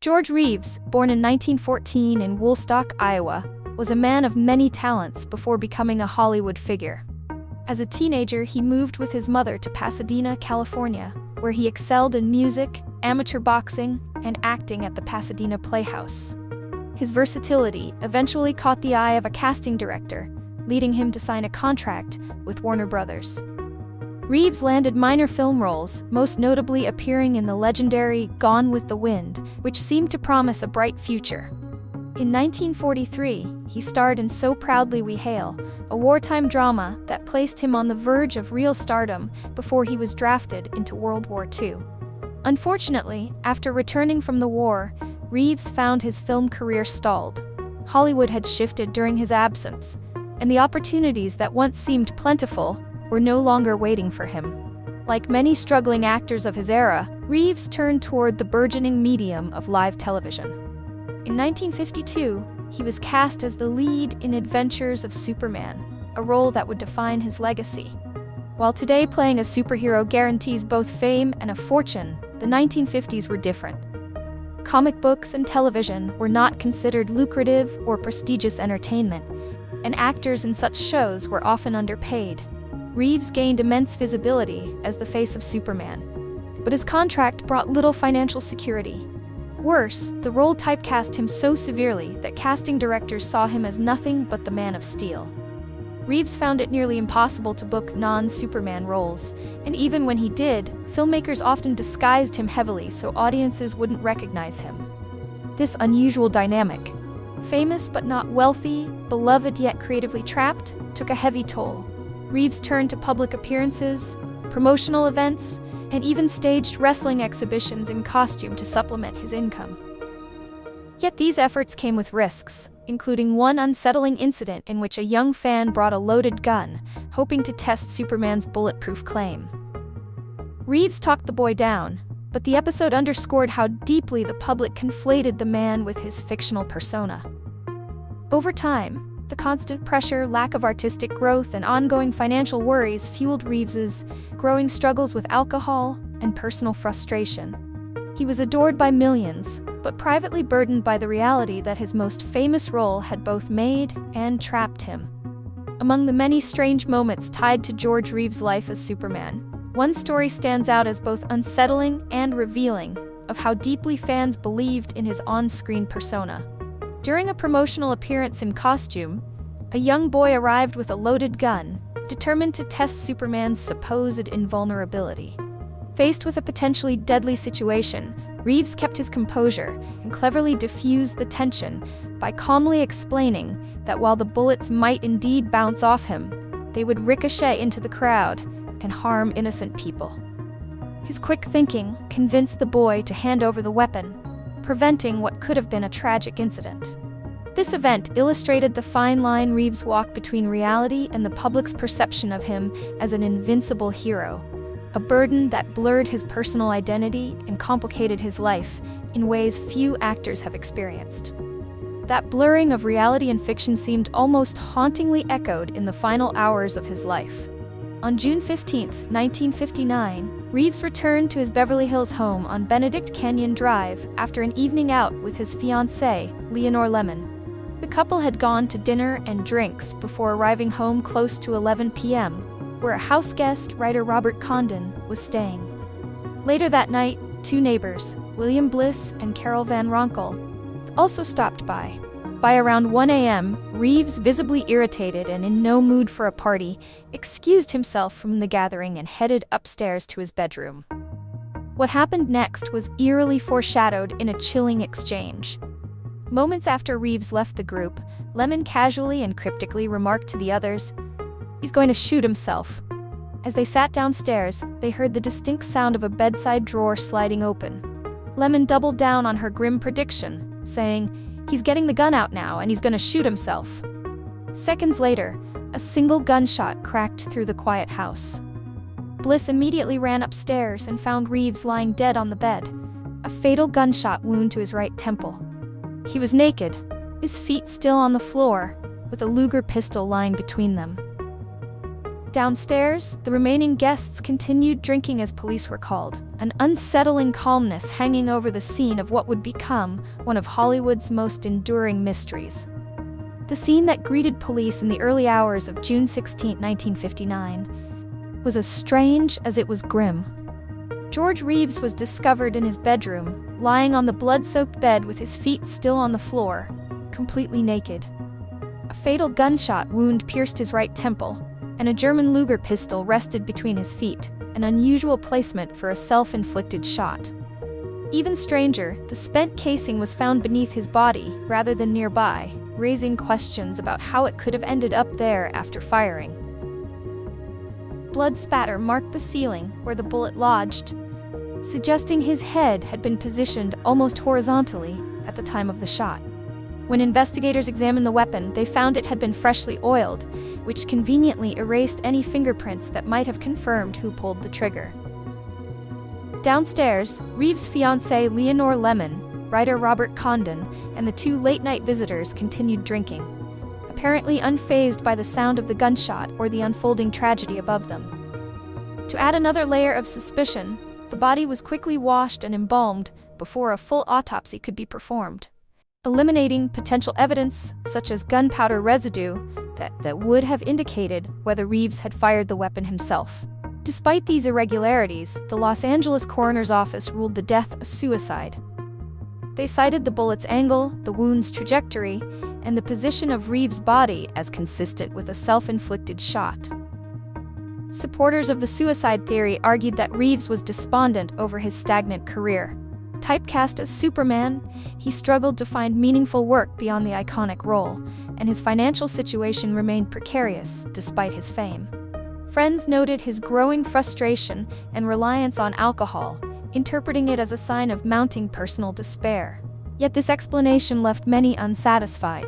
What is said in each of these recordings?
George Reeves, born in 1914 in Woolstock, Iowa, was a man of many talents before becoming a Hollywood figure. As a teenager, he moved with his mother to Pasadena, California, where he excelled in music, amateur boxing, and acting at the Pasadena Playhouse. His versatility eventually caught the eye of a casting director, leading him to sign a contract with Warner Brothers. Reeves landed minor film roles, most notably appearing in the legendary Gone with the Wind, which seemed to promise a bright future. In 1943, he starred in So Proudly We Hail, a wartime drama that placed him on the verge of real stardom before he was drafted into World War II. Unfortunately, after returning from the war, Reeves found his film career stalled. Hollywood had shifted during his absence, and the opportunities that once seemed plentiful were no longer waiting for him. Like many struggling actors of his era, Reeves turned toward the burgeoning medium of live television. In 1952, he was cast as the lead in Adventures of Superman, a role that would define his legacy. While today playing a superhero guarantees both fame and a fortune, the 1950s were different. Comic books and television were not considered lucrative or prestigious entertainment, and actors in such shows were often underpaid. Reeves gained immense visibility as the face of Superman, but his contract brought little financial security. Worse, the role typecast him so severely that casting directors saw him as nothing but the Man of Steel. Reeves found it nearly impossible to book non-Superman roles, and even when he did, filmmakers often disguised him heavily so audiences wouldn't recognize him. This unusual dynamic, famous but not wealthy, beloved yet creatively trapped, took a heavy toll. Reeves turned to public appearances, promotional events, and even staged wrestling exhibitions in costume to supplement his income. Yet these efforts came with risks, including one unsettling incident in which a young fan brought a loaded gun, hoping to test Superman's bulletproof claim. Reeves talked the boy down, but the episode underscored how deeply the public conflated the man with his fictional persona. Over time, the constant pressure, lack of artistic growth, and ongoing financial worries fueled Reeves's growing struggles with alcohol and personal frustration. He was adored by millions, but privately burdened by the reality that his most famous role had both made and trapped him. Among the many strange moments tied to George Reeves' life as Superman, one story stands out as both unsettling and revealing of how deeply fans believed in his on-screen persona. During a promotional appearance in costume, a young boy arrived with a loaded gun, determined to test Superman's supposed invulnerability. Faced with a potentially deadly situation, Reeves kept his composure and cleverly diffused the tension by calmly explaining that while the bullets might indeed bounce off him, they would ricochet into the crowd and harm innocent people. His quick thinking convinced the boy to hand over the weapon, preventing what could have been a tragic incident. This event illustrated the fine line Reeves walked between reality and the public's perception of him as an invincible hero, a burden that blurred his personal identity and complicated his life in ways few actors have experienced. That blurring of reality and fiction seemed almost hauntingly echoed in the final hours of his life. On June 15, 1959, Reeves returned to his Beverly Hills home on Benedict Canyon Drive after an evening out with his fiancée, Leonore Lemon. The couple had gone to dinner and drinks before arriving home close to 11 p.m., where a house guest, writer Robert Condon, was staying. Later that night, two neighbors, William Bliss and Carol Van Ronkel, also stopped by. By around 1 a.m., Reeves, visibly irritated and in no mood for a party, excused himself from the gathering and headed upstairs to his bedroom. What happened next was eerily foreshadowed in a chilling exchange. Moments after Reeves left the group, Lemon casually and cryptically remarked to the others, "He's going to shoot himself." As they sat downstairs, they heard the distinct sound of a bedside drawer sliding open. Lemon doubled down on her grim prediction, saying, "He's getting the gun out now and he's going to shoot himself." Seconds later, a single gunshot cracked through the quiet house. Bliss immediately ran upstairs and found Reeves lying dead on the bed, a fatal gunshot wound to his right temple. He was naked, his feet still on the floor, with a Luger pistol lying between them. Downstairs, the remaining guests continued drinking as police were called, an unsettling calmness hanging over the scene of what would become one of Hollywood's most enduring mysteries. The scene that greeted police in the early hours of June 16, 1959, was as strange as it was grim. George Reeves was discovered in his bedroom, lying on the blood-soaked bed with his feet still on the floor, completely naked. A fatal gunshot wound pierced his right temple, and a German Luger pistol rested between his feet, an unusual placement for a self-inflicted shot. Even stranger, the spent casing was found beneath his body rather than nearby, raising questions about how it could have ended up there after firing. Blood spatter marked the ceiling where the bullet lodged, suggesting his head had been positioned almost horizontally at the time of the shot. When investigators examined the weapon, they found it had been freshly oiled, which conveniently erased any fingerprints that might have confirmed who pulled the trigger. Downstairs, Reeves' fiancée Leonore Lemon, writer Robert Condon, and the two late-night visitors continued drinking, apparently unfazed by the sound of the gunshot or the unfolding tragedy above them. To add another layer of suspicion, the body was quickly washed and embalmed before a full autopsy could be performed, eliminating potential evidence such as gunpowder residue that would have indicated whether Reeves had fired the weapon himself. Despite these irregularities, the Los Angeles coroner's office ruled the death a suicide. They cited the bullet's angle, the wound's trajectory, and the position of Reeves' body as consistent with a self-inflicted shot. Supporters of the suicide theory argued that Reeves was despondent over his stagnant career. Typecast as Superman, he struggled to find meaningful work beyond the iconic role, and his financial situation remained precarious despite his fame. Friends noted his growing frustration and reliance on alcohol, interpreting it as a sign of mounting personal despair. Yet this explanation left many unsatisfied.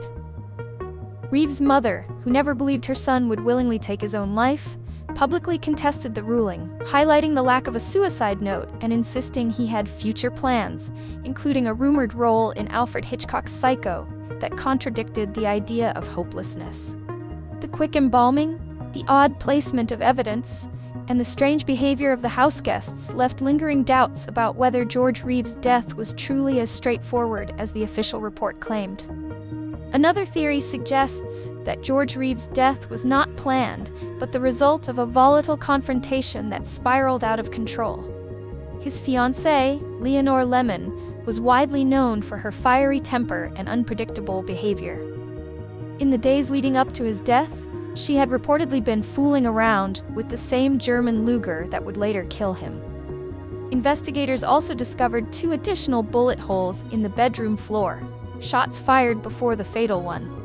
Reeves' mother, who never believed her son would willingly take his own life, publicly contested the ruling, highlighting the lack of a suicide note and insisting he had future plans, including a rumored role in Alfred Hitchcock's Psycho that contradicted the idea of hopelessness. The quick embalming, the odd placement of evidence, and the strange behavior of the house guests left lingering doubts about whether George Reeves' death was truly as straightforward as the official report claimed. Another theory suggests that George Reeves' death was not planned, but the result of a volatile confrontation that spiraled out of control. His fiancée, Leonore Lemon, was widely known for her fiery temper and unpredictable behavior. In the days leading up to his death, she had reportedly been fooling around with the same German Luger that would later kill him. Investigators also discovered 2 additional bullet holes in the bedroom floor, shots fired before the fatal one.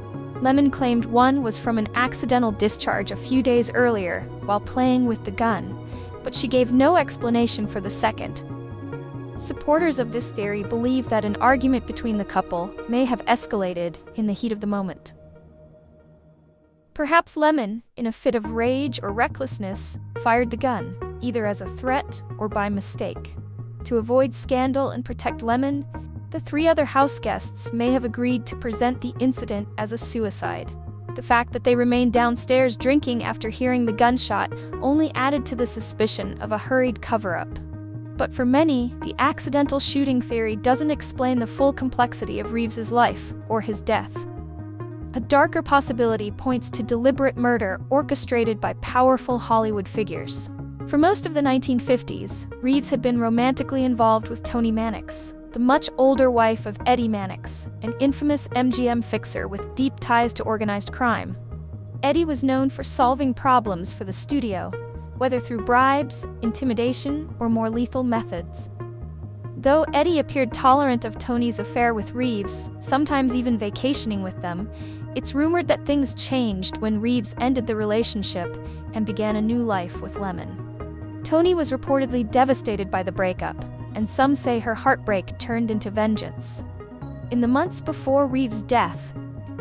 Lemon claimed one was from an accidental discharge a few days earlier while playing with the gun, but she gave no explanation for the second. Supporters of this theory believe that an argument between the couple may have escalated in the heat of the moment. Perhaps Lemon, in a fit of rage or recklessness, fired the gun, either as a threat or by mistake. To avoid scandal and protect Lemon, the 3 other house guests may have agreed to present the incident as a suicide. The fact that they remained downstairs drinking after hearing the gunshot only added to the suspicion of a hurried cover-up. But for many, the accidental shooting theory doesn't explain the full complexity of Reeves' life or his death. A darker possibility points to deliberate murder orchestrated by powerful Hollywood figures. For most of the 1950s, Reeves had been romantically involved with Toni Mannix, the much older wife of Eddie Mannix, an infamous MGM fixer with deep ties to organized crime. Eddie was known for solving problems for the studio, whether through bribes, intimidation, or more lethal methods. Though Eddie appeared tolerant of Toni's affair with Reeves, sometimes even vacationing with them, it's rumored that things changed when Reeves ended the relationship and began a new life with Lemon. Toni was reportedly devastated by the breakup, and some say her heartbreak turned into vengeance. In the months before Reeves' death,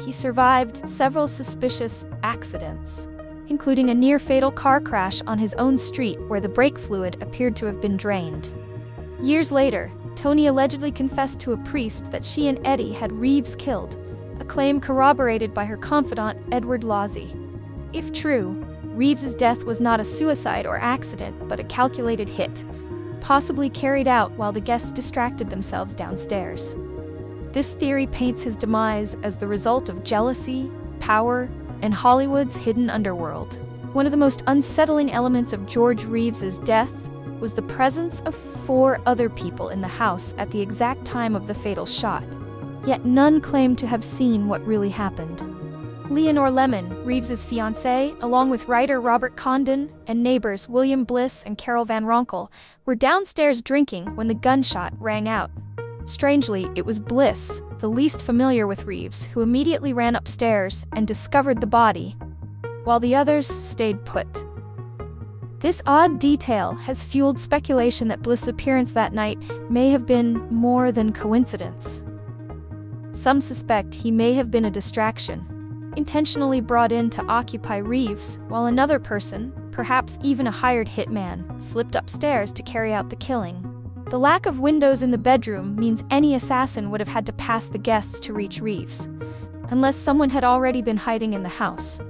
he survived several suspicious accidents, including a near-fatal car crash on his own street where the brake fluid appeared to have been drained. Years later, Toni allegedly confessed to a priest that she and Eddie had Reeves killed, a claim corroborated by her confidant, Edward Lawsey. If true, Reeves's death was not a suicide or accident, but a calculated hit, possibly carried out while the guests distracted themselves downstairs. This theory paints his demise as the result of jealousy, power, and Hollywood's hidden underworld. One of the most unsettling elements of George Reeves's death was the presence of 4 other people in the house at the exact time of the fatal shot. Yet none claimed to have seen what really happened. Leonore Lemon, Reeves's fiancée, along with writer Robert Condon and neighbors William Bliss and Carol Van Ronkel, were downstairs drinking when the gunshot rang out. Strangely, it was Bliss, the least familiar with Reeves, who immediately ran upstairs and discovered the body, while the others stayed put. This odd detail has fueled speculation that Bliss' appearance that night may have been more than coincidence. Some suspect he may have been a distraction, intentionally brought in to occupy Reeves, while another person, perhaps even a hired hitman, slipped upstairs to carry out the killing. The lack of windows in the bedroom means any assassin would have had to pass the guests to reach Reeves, unless someone had already been hiding in the house.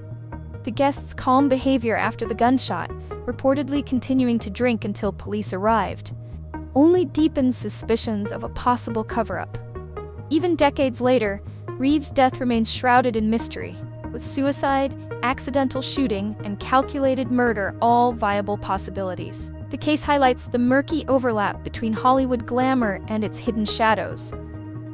The guests' calm behavior after the gunshot, reportedly continuing to drink until police arrived, only deepens suspicions of a possible cover-up. Even decades later, Reeves' death remains shrouded in mystery, with suicide, accidental shooting, and calculated murder all viable possibilities. The case highlights the murky overlap between Hollywood glamour and its hidden shadows,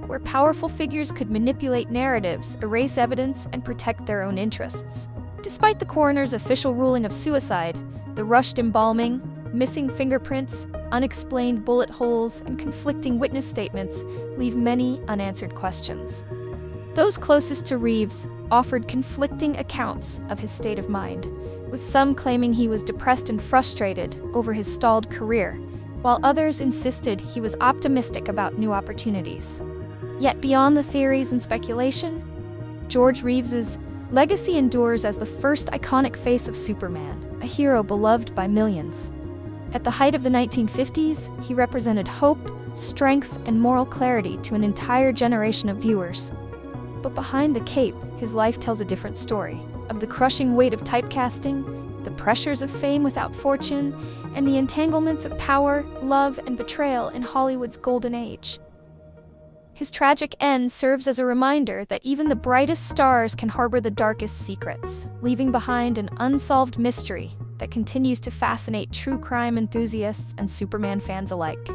where powerful figures could manipulate narratives, erase evidence, and protect their own interests. Despite the coroner's official ruling of suicide, the rushed embalming, missing fingerprints, unexplained bullet holes, and conflicting witness statements leave many unanswered questions. Those closest to Reeves offered conflicting accounts of his state of mind, with some claiming he was depressed and frustrated over his stalled career, while others insisted he was optimistic about new opportunities. Yet beyond the theories and speculation, George Reeves's legacy endures as the first iconic face of Superman, a hero beloved by millions. At the height of the 1950s, he represented hope, strength, and moral clarity to an entire generation of viewers. But behind the cape, his life tells a different story, of the crushing weight of typecasting, the pressures of fame without fortune, and the entanglements of power, love, and betrayal in Hollywood's golden age. His tragic end serves as a reminder that even the brightest stars can harbor the darkest secrets, leaving behind an unsolved mystery that continues to fascinate true crime enthusiasts and Superman fans alike.